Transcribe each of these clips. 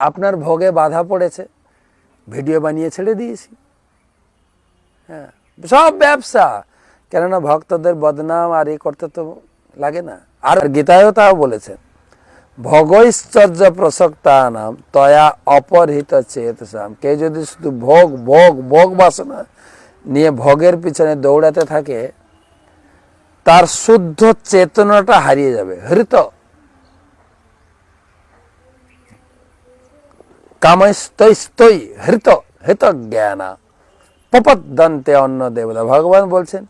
আপনার ভোগে বাধা পড়েছে, ভিডিও বানিয়ে ছেড়ে দিয়েছি। হ্যাঁ, সব ব্যবসা, কেননা ভক্তদের বদনাম আর এই করতে তো লাগে না। আর গীতায়ও তাও বলেছেন, ভোগৈশ্চর্য প্রসক্তানাম তয়া অপরহিত চেতসাম। কে যদি শুধু ভোগ ভোগ ভোগ বাসনা নিয়ে ভোগের পিছনে দৌড়াতে থাকে, তার শুদ্ধ চেতনাটা হারিয়ে যাবে। হৃত কামস্তৈ হৃত হৃত জ্ঞানা পপদ্দন্তে অন্য দেবতা। ভগবান বলছেন,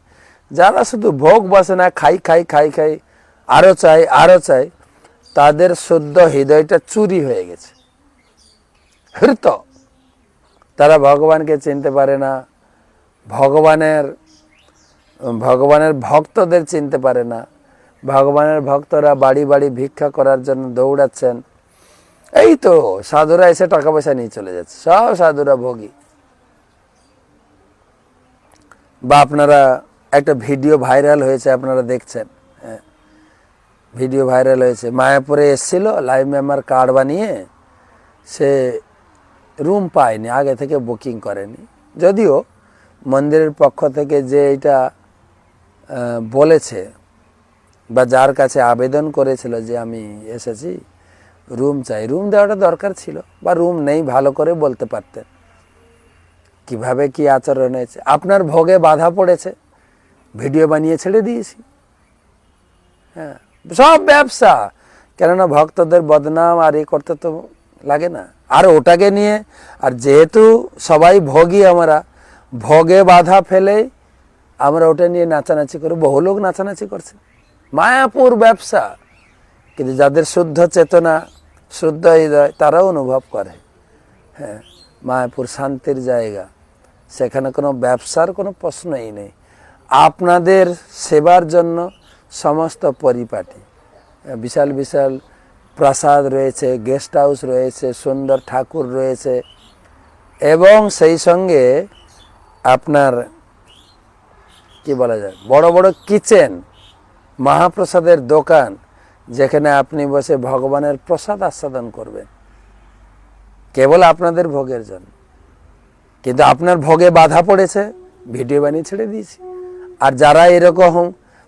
যারা শুধু ভোগ বাসনা খাই খাই খাই খাই আরো চাই আরো চাই, তাদের শুদ্ধ হৃদয়টা চুরি হয়ে গেছে। হৃত, তারা ভগবানকে চিনতে পারে না, ভগবানের ভক্তদের চিনতে পারে না। ভগবানের ভক্তরা বাড়ি বাড়ি ভিক্ষা করার জন্য দৌড়াচ্ছেন। এই তো সাধুরা এসে টাকা পয়সা নিয়ে চলে যাচ্ছে, সব সাধুরা ভোগী। বা আপনারা একটা ভিডিও ভাইরাল হয়েছে, আপনারা দেখছেন, হ্যাঁ, ভিডিও ভাইরাল হয়েছে। মায়াপুরে এসেছিল লাইভ মেম্বার কার্ড বানিয়ে, সে রুম পায়নি, আগে থেকে বুকিং করেনি। যদিও মন্দিরের পক্ষ থেকে যে এটা বলেছে বা যার কাছে আবেদন করেছিল যে আমি এসেছি, রুম চাই, রুম দেওয়াটা দরকার ছিল, বা রুম নেই ভালো করে বলতে পারতেন। কিভাবে কি আচরণ হয়েছে, আপনার ভোগে বাধা পড়েছে, ভিডিও বানিয়ে ছেড়ে দিয়েছি। হ্যাঁ, সব ব্যবসা, কেননা ভক্তদের বদনাম আর এই করতে তো লাগে না। আর ওটাকে নিয়ে, আর যেহেতু সবাই ভোগী, আমরা ভোগে বাধা ফেলে আমরা ওটা নিয়ে নাচানাচি করি। বহু লোক নাচানাচি করছে, মায়াপুর ব্যবসা। কিন্তু যাদের শুদ্ধ চেতনা, শুদ্ধ হৃদয়, তারাও অনুভব করে, হ্যাঁ, মায়াপুর শান্তির জায়গা, সেখানে কোনো ব্যবসার কোনো প্রশ্নই নেই। আপনাদের সেবার জন্য সমস্ত পরিপাটি, বিশাল বিশাল প্রাসাদ রয়েছে, গেস্ট হাউস রয়েছে, সুন্দর ঠাকুর রয়েছে, এবং সেই সঙ্গে আপনার কি বলা যায়, বড় বড় কিচেন, মহাপ্রসাদের দোকান, যেখানে আপনি বসে ভগবানের প্রসাদ আস্বাদন করবেন, কেবল আপনাদের ভোগের জন্য। কিন্তু আপনার ভোগে বাধা পড়েছে, ভিডিও বানিয়ে ছেড়ে দিয়েছি। আর যারা এরকম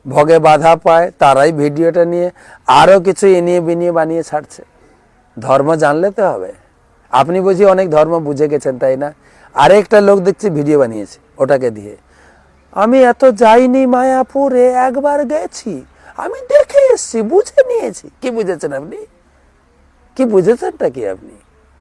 ভোগে বাধা পায়, তারাই ভিডিওটা নিয়ে আরও কিছু এনিয়ে বিনিয়ে বানিয়ে ছাড়ছে। ধর্ম জানলে তো হবে। আপনি বুঝি অনেক ধর্ম বুঝে গেছেন, তাই না? আরেকটা লোক দেখছি ভিডিও বানিয়েছে ওটাকে দিয়ে, আমি এত যাইনি মায়াপুরে, একবার গেছি, আমি দেখে এসছি, বুঝে নিয়েছি। কি বুঝেছেন আপনি? কি বুঝেছেনটা কি আপনি?